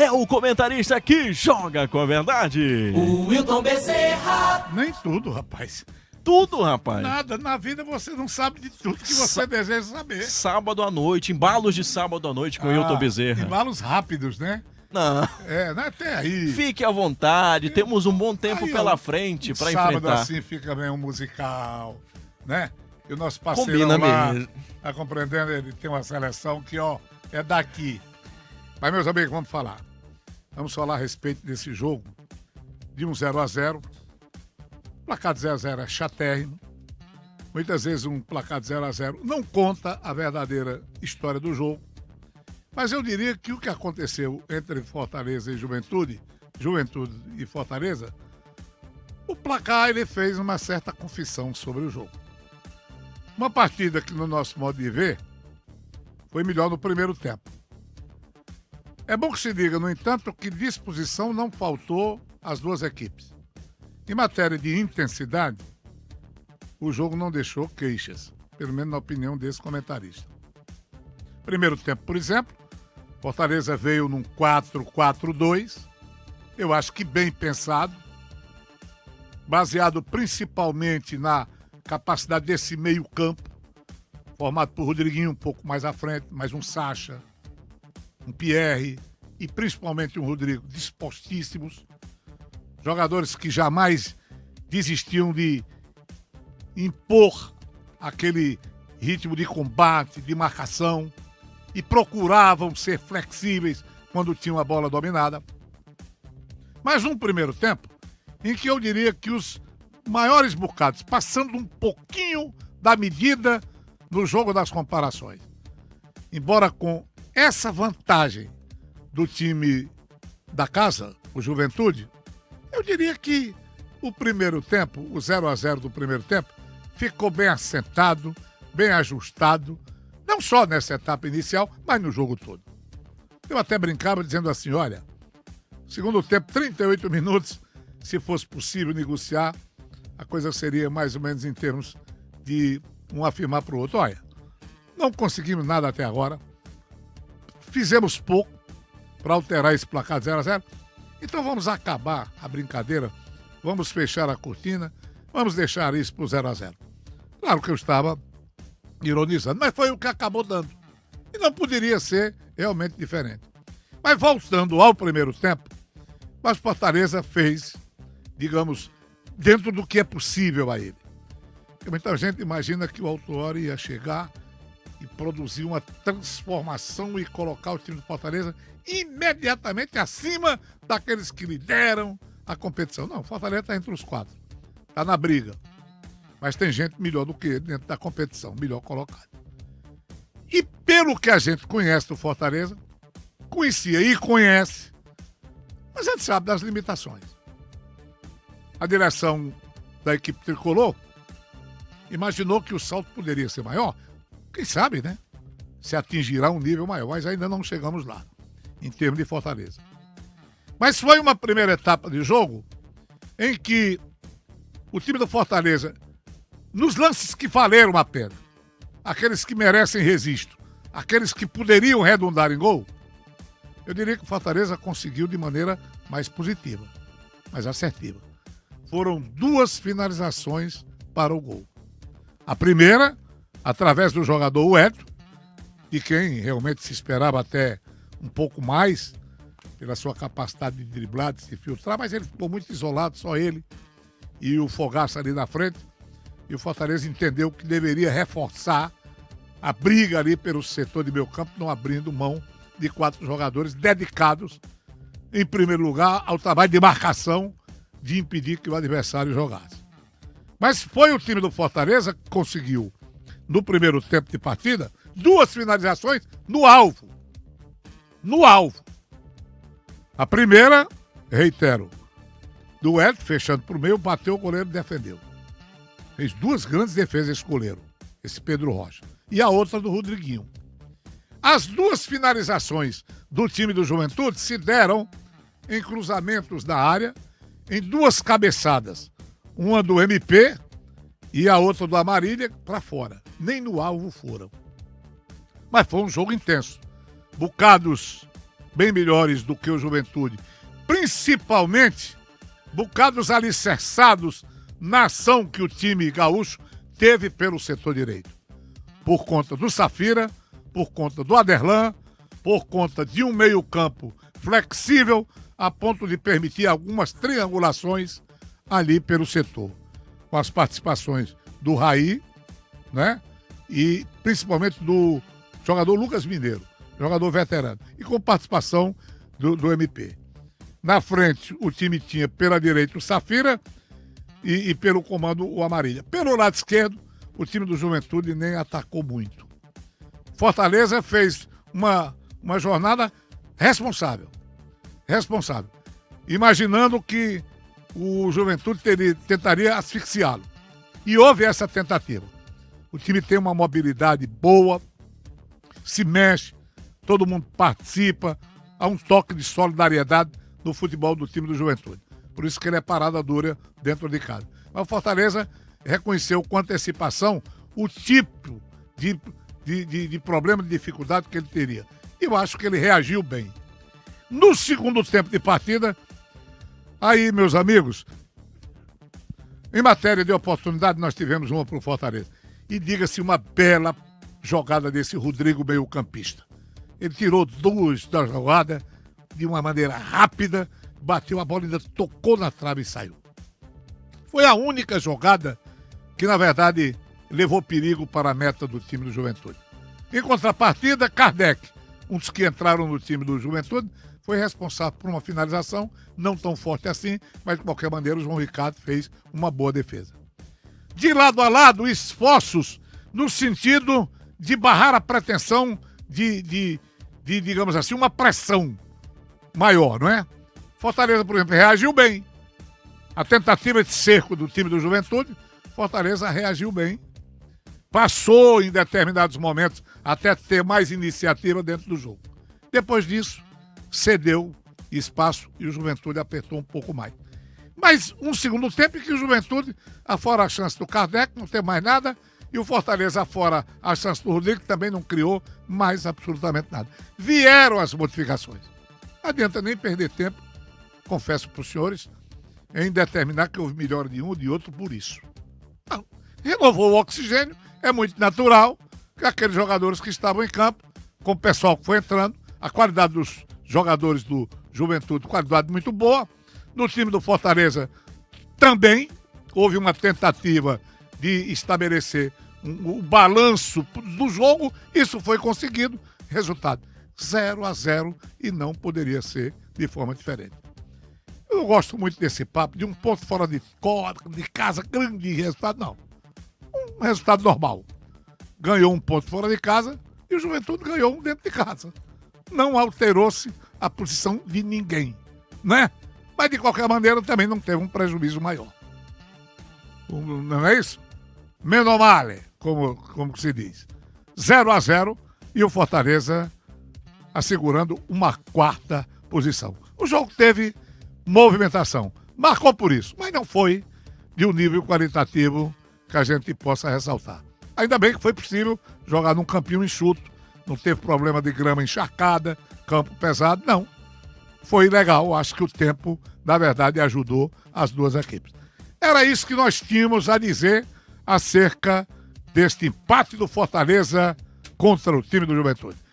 é o comentarista que joga com a verdade. O Wilton Bezerra. Nem tudo, rapaz. Tudo, rapaz. Nada, na vida você não sabe de tudo que você deseja saber. Sábado à noite, embalos de sábado à noite com o Wilton Bezerra. Embalos rápidos, né? Não. Não é até aí. Fique à vontade, temos um bom tempo Aí, pela frente pra sábado enfrentar. assim fica bem um musical, né? E o nosso parceiro Combina lá, mesmo. tá compreendendo? Ele tem uma seleção que, ó, é daqui. Mas, meus amigos, vamos falar. Vamos falar a respeito desse jogo de um 0-0. O placar de 0-0 é chatérrimo. Muitas vezes um placar de 0-0 não conta a verdadeira história do jogo. Mas eu diria que o que aconteceu entre Fortaleza e Juventude e Fortaleza, o placar ele fez uma certa confissão sobre o jogo. Uma partida que, no nosso modo de ver, foi melhor no primeiro tempo. É bom que se diga, no entanto, que disposição não faltou às duas equipes. Em matéria de intensidade, o jogo não deixou queixas, pelo menos na opinião desse comentarista. Primeiro tempo, por exemplo, Fortaleza veio num 4-4-2, eu acho que bem pensado, baseado principalmente na capacidade desse meio-campo, formado por Rodriguinho um pouco mais à frente, mais um Sacha, um Pierre e principalmente um Rodrigo dispostíssimos, jogadores que jamais desistiam de impor aquele ritmo de combate, de marcação, e procuravam ser flexíveis quando tinham a bola dominada. Mas num primeiro tempo, em que eu diria que os maiores bocados, passando um pouquinho da medida no jogo das comparações, embora com essa vantagem do time da casa, o Juventude, eu diria que o primeiro tempo, o 0-0 do primeiro tempo, ficou bem assentado, bem ajustado, não só nessa etapa inicial, mas no jogo todo. Eu até brincava dizendo assim, olha, segundo tempo, 38 minutos, se fosse possível negociar, a coisa seria mais ou menos em termos de um afirmar para o outro, olha, não conseguimos nada até agora, fizemos pouco para alterar esse placar de 0-0, então vamos acabar a brincadeira, vamos fechar a cortina, vamos deixar isso para o 0-0. Claro que eu estava ironizando, mas foi o que acabou dando. E não poderia ser realmente diferente. Mas voltando ao primeiro tempo, mas Fortaleza fez, digamos, dentro do que é possível a ele. Porque muita gente imagina que o Autuori ia chegar e produzir uma transformação e colocar o time do Fortaleza imediatamente acima daqueles que lideram a competição. Não, o Fortaleza está entre os 4. Está na briga. Mas tem gente melhor do que ele dentro da competição, melhor colocado. E pelo que a gente conhece do Fortaleza, conhecia e conhece, mas a gente sabe das limitações. A direção da equipe tricolor imaginou que o salto poderia ser maior. Quem sabe, né? Se atingirá um nível maior, mas ainda não chegamos lá, em termos de Fortaleza. Mas foi uma primeira etapa de jogo em que o time do Fortaleza, nos lances que valeram a pena, aqueles que merecem registro, aqueles que poderiam redundar em gol, eu diria que o Fortaleza conseguiu de maneira mais positiva, mais assertiva. Foram 2 finalizações para o gol. A primeira, através do jogador Wellington, de quem realmente se esperava até um pouco mais, pela sua capacidade de driblar, de se filtrar, mas ele ficou muito isolado, só ele e o Fogaça ali na frente. E o Fortaleza entendeu que deveria reforçar a briga ali pelo setor de meio campo, não abrindo mão de 4 jogadores dedicados, em primeiro lugar, ao trabalho de marcação, de impedir que o adversário jogasse. Mas foi o time do Fortaleza que conseguiu, no primeiro tempo de partida, 2 finalizações no alvo. No alvo. A primeira, reitero, do Wellington, fechando para o meio, bateu o goleiro e defendeu. Fez 2 grandes defesas esse goleiro, esse Pedro Rocha. E a outra do Rodriguinho. As 2 finalizações do time do Juventude se deram em cruzamentos da área, em 2 cabeçadas. Uma do MP e a outra do Amarília para fora. Nem no alvo foram. Mas foi um jogo intenso. Bocados bem melhores do que o Juventude, principalmente bocados alicerçados na ação que o time gaúcho teve pelo setor direito. Por conta do Safira, por conta do Aderlan, por conta de um meio-campo flexível a ponto de permitir algumas triangulações ali pelo setor. Com as participações do Raí, né? E principalmente do jogador Lucas Mineiro, jogador veterano. E com participação do MP. Na frente, o time tinha pela direita o Safira e pelo comando o Amarília. Pelo lado esquerdo, o time do Juventude nem atacou muito. Fortaleza fez uma jornada responsável. Imaginando que o Juventude tentaria asfixiá-lo. E houve essa tentativa. O time tem uma mobilidade boa, se mexe, todo mundo participa, há um toque de solidariedade no futebol do time do Juventude. Por isso que ele é parada dura dentro de casa. Mas o Fortaleza reconheceu com antecipação o tipo de problema, de dificuldade que ele teria. E eu acho que ele reagiu bem. No segundo tempo de partida, aí, meus amigos, em matéria de oportunidade, nós tivemos uma para o Fortaleza. E diga-se uma bela jogada desse Rodrigo meio-campista. Ele tirou duas da jogada de uma maneira rápida, bateu a bola, ainda tocou na trave e saiu. Foi a única jogada que, na verdade, levou perigo para a meta do time do Juventude. Em contrapartida, Kardec, um dos que entraram no time do Juventude, foi responsável por uma finalização, não tão forte assim, mas de qualquer maneira o João Ricardo fez uma boa defesa. De lado a lado, esforços no sentido de barrar a pretensão de digamos assim, uma pressão maior, não é? Fortaleza, por exemplo, reagiu bem. A tentativa de cerco do time do Juventude, Fortaleza reagiu bem. Passou em determinados momentos até ter mais iniciativa dentro do jogo. Depois disso, cedeu espaço e o Juventude apertou um pouco mais. Mas um segundo tempo em que o Juventude, afora a chance do Kardec, não tem mais nada, e o Fortaleza, afora a chance do Rodrigo, também não criou mais absolutamente nada. Vieram as modificações. Não adianta nem perder tempo, confesso para os senhores, em determinar que houve melhor de um ou de outro por isso. Não. Renovou o oxigênio, é muito natural que aqueles jogadores que estavam em campo, com o pessoal que foi entrando, a qualidade dos jogadores do Juventude, qualidade muito boa. No time do Fortaleza também houve uma tentativa de estabelecer um balanço do jogo. Isso foi conseguido. Resultado, 0-0 e não poderia ser de forma diferente. Eu gosto muito desse papo de um ponto fora de casa, grande resultado. Não. Um resultado normal. Ganhou um ponto fora de casa e o Juventude ganhou um dentro de casa. Não alterou-se a posição de ninguém, né? Mas, de qualquer maneira, também não teve um prejuízo maior. Não é isso? Meno male, como se diz. 0-0 e o Fortaleza assegurando uma quarta posição. O jogo teve movimentação. Marcou por isso, mas não foi de um nível qualitativo que a gente possa ressaltar. Ainda bem que foi possível jogar num campinho enxuto, não teve problema de grama encharcada, campo pesado, não. Foi legal, acho que o tempo, na verdade, ajudou as duas equipes. Era isso que nós tínhamos a dizer acerca deste empate do Fortaleza contra o time do Juventude.